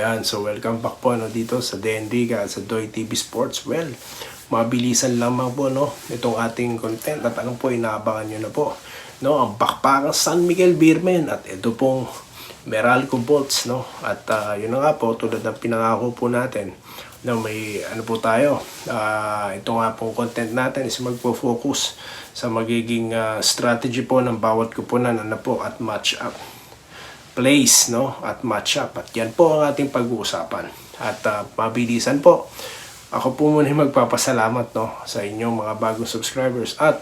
Ayan, so welcome back po dito sa DND at sa Doy TV Sports. Well, mabilisan lamang po itong ating content at po inaabangan nyo na po ang bakbakang San Miguel Beermen at ito pong Meralco Bolts at yun na nga po, tulad ng pinangako po natin may po tayo, ito nga pong content natin is magpo-focus sa magiging strategy po ng bawat kupunan at match up plays at match-up. At yan po ang ating pag-uusapan. At mabilisan po. Ako po muna magpapasalamat sa inyong mga bagong subscribers. At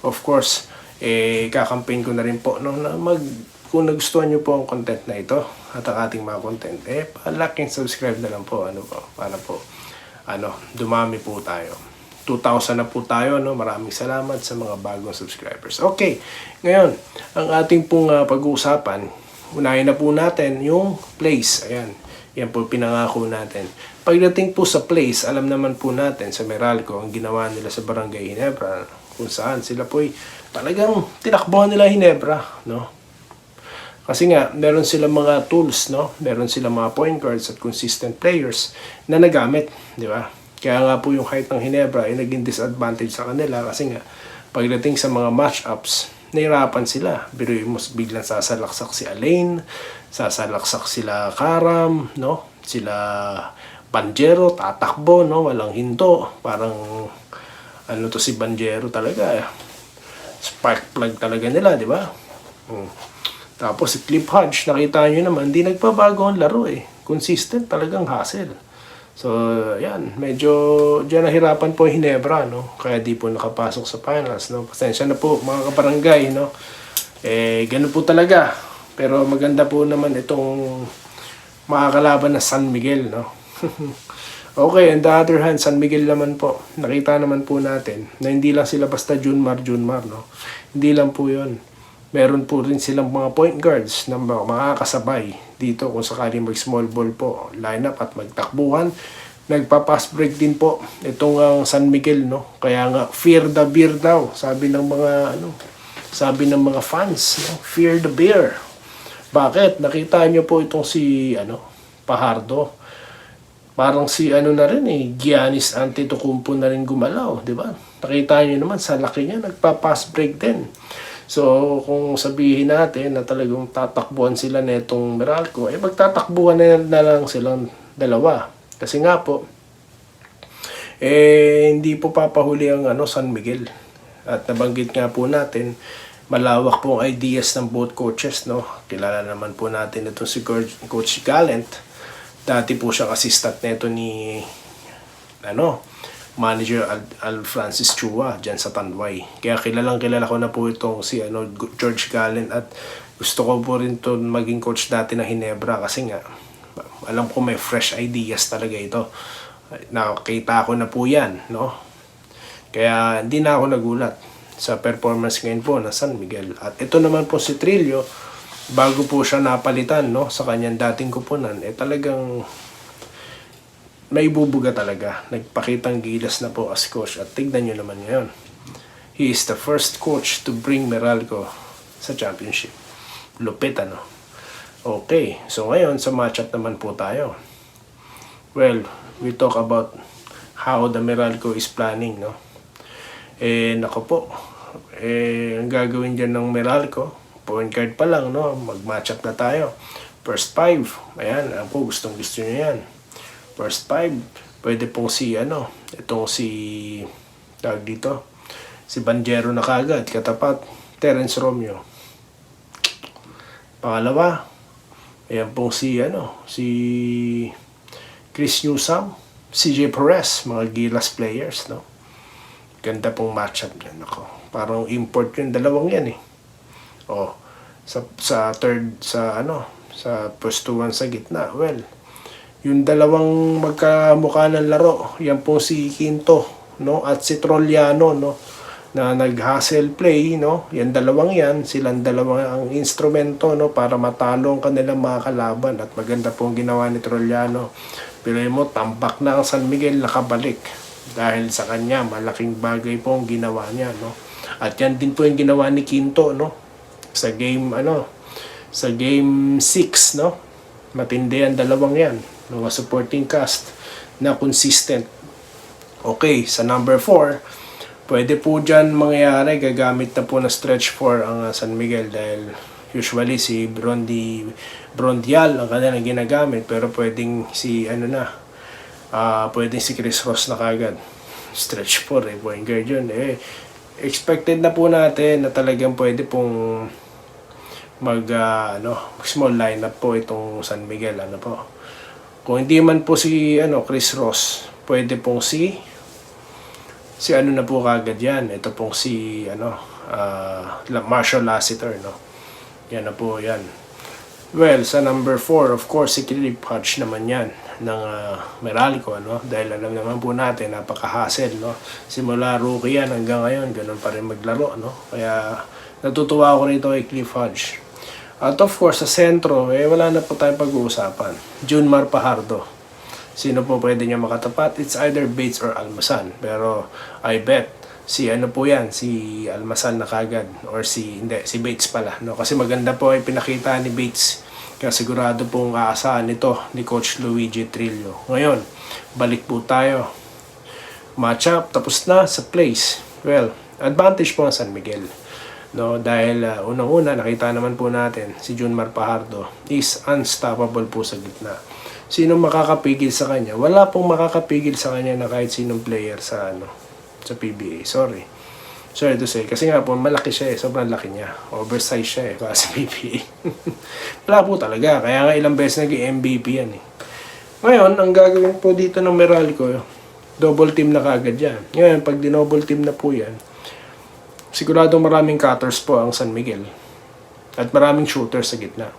of course, kakampaign ko na rin po na kung nagustuhan nyo po ang content na ito at ang ating mga content, palaking subscribe na lang po. Para po dumami po tayo. 2,000 na po tayo. Maraming salamat sa mga bagong subscribers. Okay, ngayon, ang ating pong pag-uusapan, unahin na po natin yung place. Ayan. Yan po pinangako natin. Pagdating po sa place, alam naman po natin sa Meralco, ang ginawa nila sa Barangay Ginebra, kung saan sila po talagang tinakbuhan nila Ginebra. Kasi nga, meron silang mga tools, meron silang mga point guards at consistent players na nagamit. Di ba? Kaya nga po yung height ng Ginebra ay naging disadvantage sa kanila kasi nga, pagdating sa mga match-ups, nahirapan sila. Biruin mo, biglang sasalaksak si Alain, sasalaksak sila Karam, sila Banjero, tatakbo, walang hinto. Parang, to si Banjero talaga. Spark plug talaga nila, di ba? Tapos si Cliff Hodge, nakita nyo naman, hindi nagpabago ang laro Consistent talagang hustle. So, yan. Medyo dyan nahirapan po Ginebra, Kaya di po nakapasok sa finals, Pasensya na po, mga kabarangay, ganun po talaga. Pero maganda po naman itong makakalaban na San Miguel, Okay, on the other hand, San Miguel naman po. Nakita naman po natin na hindi lang sila basta Junmar, Hindi lang po yun. Meron po rin silang mga point guards na makakasabay dito kung sakaling mag-small ball po lineup at magtakbuhan. Nagpa-pass break din po itong San Miguel, Kaya nga fear the bear daw, sabi ng mga fans, Fear the bear. Bakit? Nakita niyo po itong si Pajardo. Parang si na rin Giannis Antetokounmpo na rin gumalaw, di ba? Nakita niyo naman sa laki niya, nagpa-pass break din. So, kung sabihin natin na talagang tatakbuhan sila netong Meralco, magtatakbuhan na lang silang dalawa. Kasi nga po, hindi po papahuli ang San Miguel. At nabanggit nga po natin, malawak pong ideas ng both coaches, Kilala naman po natin ito si Coach Gallant. Dati po siyang assistant neto ni Manager Al Francis Chua dyan sa Tanduay. Kaya kilala ko na po itong si George Gallant at gusto ko po rin to maging coach dati ng Ginebra kasi nga alam ko may fresh ideas talaga ito. Nakita ko na po yan, Kaya hindi na ako nagulat sa performance ngayon po ng San Miguel. At ito naman po si Trillo, bago po siya napalitan sa kanyang dating kupunan, talagang may bubuga talaga. Nagpakitang gilas na po as coach. At tignan nyo naman ngayon. He is the first coach to bring Meralco sa championship. Lupit, Okay. So ngayon, sa matchup naman po tayo. Well, we talk about how the Meralco is planning, Nako po. Ang gagawin dyan ng Meralco, point guard pa lang, mag-matchup na tayo. First 5. Ayan, po, gustong gusto nyo yan. First 5, pwede pong si itong si tawag dito, si Banjero na kagad, katapat, Terence Romeo. Pangalawa, ayan pong si Chris Newsome, CJ Perez, mga Gilas players, Ganda pong matchup niyan, Parang import yung dalawang yan sa third, sa pwestuhan sa gitna. Well, yung dalawang magkamukha ng laro, yan po si Quinto, at si Trollano, na nag-hustle play, yan dalawang yan, silang dalawang ang instrumento, para matalo ang kanilang mga kalaban. At maganda po ang ginawa ni Trollano. Pero mo, tambak na ang San Miguel nakabalik. Dahil sa kanya, malaking bagay po ang ginawa niya, At yan din po yung ginawa ni Quinto, sa game 6, matindi ang dalawang yan. mga supporting cast na consistent. Okay, sa number 4, pwede po dyan mangyayari, gagamit na po na stretch 4 ang San Miguel dahil usually si Brondial ang kanilang ginagamit, pero pwedeng si pwedeng si Chris Ross na kagad. Stretch 4 point guard yun. Expected na po natin na talagang pwede pong mag small lineup po itong San Miguel. Kung hindi man po si Chris Ross, pwede pong si na po kagad yan. Ito pong si Marshall Lassiter, no. Yan na po yan. Well, sa number 4, of course, si Clip Hodge naman yan ng Meralco, dahil alam naman po natin, napaka-hassle, no. Simula rookie yan hanggang ngayon, ganun pa rin maglaro, no. Kaya natutuwa ako rito kay Cliff Hodge. At of course, sa sentro, wala na po tayong pag-uusapan. Junmar Fajardo. Sino po pwede niya makatapat? It's either Bates or Almasan. Pero I bet si po yan, si Almasan na kagad. Or si Bates pala. No? Kasi maganda po ay pinakita ni Bates. Kaya sigurado pong aasahan nito ni Coach Luigi Trillo. Ngayon, balik po tayo. Matchup, tapos na sa place. Well, advantage po ang San Miguel. No, dahil unang-una nakita naman po natin si Junmar Fajardo is unstoppable po sa gitna. Sino makakapigil sa kanya? Wala pong makakapigil sa kanya na kahit sinong player sa PBA. Sorry to say, kasi nga po malaki siya sobrang laki niya. Oversize siya para sa PBA. Wala po talaga, kaya nga ilang beses naging MVP yan Ngayon, ang gagawin po dito ng Meralco, double team na kagad yan. Ngayon, pag dinouble team na po yan, sigurado maraming cutters po ang San Miguel. At maraming shooters sa gitna.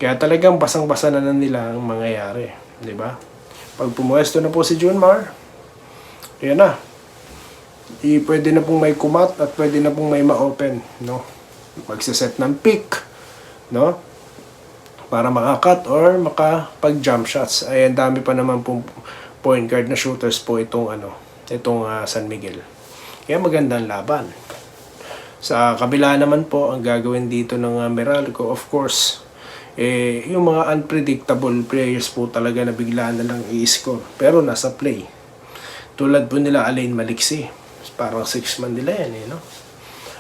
Kaya talagang basang-basa na nila ang mangyayari. Diba? Pag pumuesto na po si Junmar, yan na. Pwede na pong may kumat at pwede na pong may ma-open. No? Magsiset ng pick. No? Para makakat or makapag-jump shots. Ay, ang dami pa naman pong point guard na shooters po itong San Miguel. Kaya magandang laban. Sa kabila naman po, ang gagawin dito ng Meralco, of course, yung mga unpredictable players po talaga na biglaan na lang i-score. Pero nasa play. Tulad po nila Alain Maliksi. Parang 6-man nila yan, no?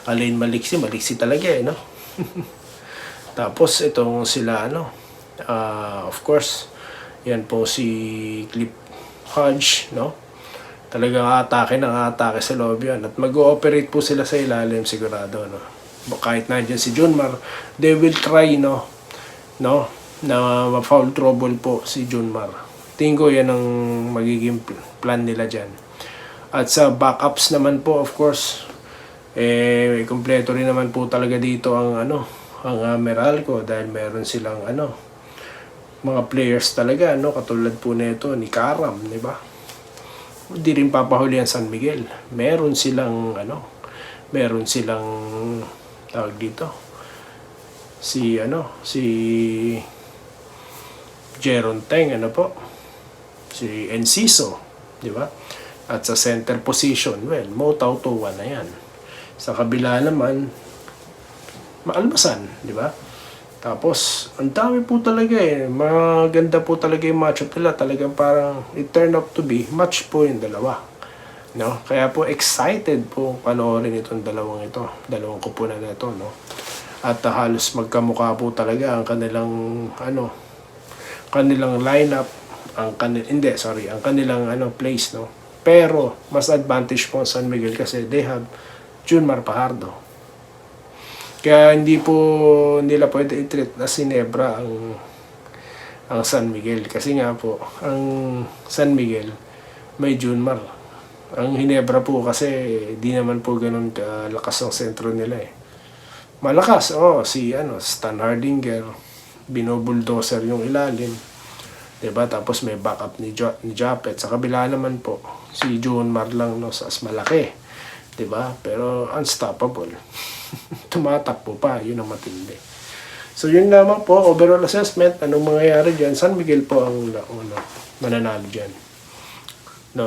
Alain Maliksi talaga, no? Tapos, itong sila, of course, yan po si Clip Hodge, no? Talagang atake sa loob yan. At mag-ooperate po sila sa ilalim sigurado. No? Kahit nandiyan si Junmar, they will try na ma-foul trouble po si Junmar. Tingin ko yan ang magiging plan nila dyan. At sa backups naman po, of course, kompleto rin naman po talaga dito ang Meralco dahil meron silang mga players talaga, katulad po nito ni Karam, di ba? Hindi rin papahuli ang San Miguel. Meron silang tawag dito. Si Jeron Teng, si Enciso, di ba? At sa center position, well, Mo Tautuan na yan. Sa kabila naman, Almasan, di ba? Tapos, ang dami po talaga maganda po talaga yung matchup nila. Talagang parang it turned out to be match po yung dalawa. No? Kaya po excited po panoorin itong dalawang kupunan na ito, no? At halos magkamukha po talaga ang kanilang lineup, ang kanilang place, no? Pero mas advantage po ang San Miguel kasi they have Junmar Fajardo. Kaya hindi po nila pwede i-treat na sinebra ang San Miguel. Kasi nga po, ang San Miguel may Junmar. Ang Hinebra po kasi di naman po ganun kalakas ang sentro nila Malakas, si Stan Hardinger, binobulldozer yung ilalim. Diba? Tapos may backup ni Japet. Sa kabila naman po, si Junmar lang as malaki. Diba? Pero unstoppable. Tumatakbo pa, yun ang matindi. So yun naman po, overall assessment, anong mangyayari dyan? San Miguel po ang mananalo dyan.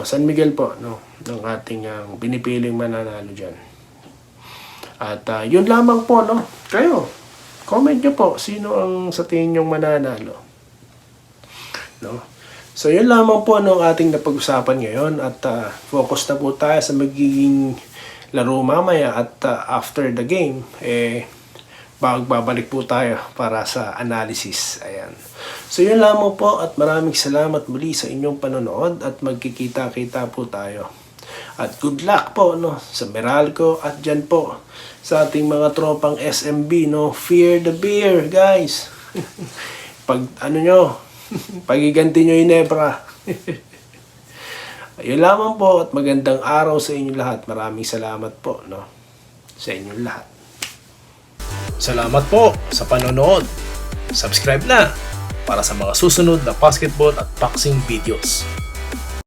San Miguel po, ng ating pinipiling mananalo dyan. At yun lamang po, kayo, comment nyo po, sino ang sa tingin nyong mananalo. So yun lamang po ang ating napag-usapan ngayon at focus na po tayo sa magiging laro mamaya at after the game babalik po tayo para sa analysis. Ayan. So yun lamang po at maraming salamat muli sa inyong panonood at magkikita-kita po tayo. At good luck po sa Meralco at dyan po sa ating mga tropang SMB, Fear the beer, guys. Pag pagiganti nyo yung Nebra. Ayun lamang po at magandang araw sa inyong lahat. Maraming salamat po sa inyong lahat. Salamat po sa panonood. Subscribe na para sa mga susunod na basketball at boxing videos.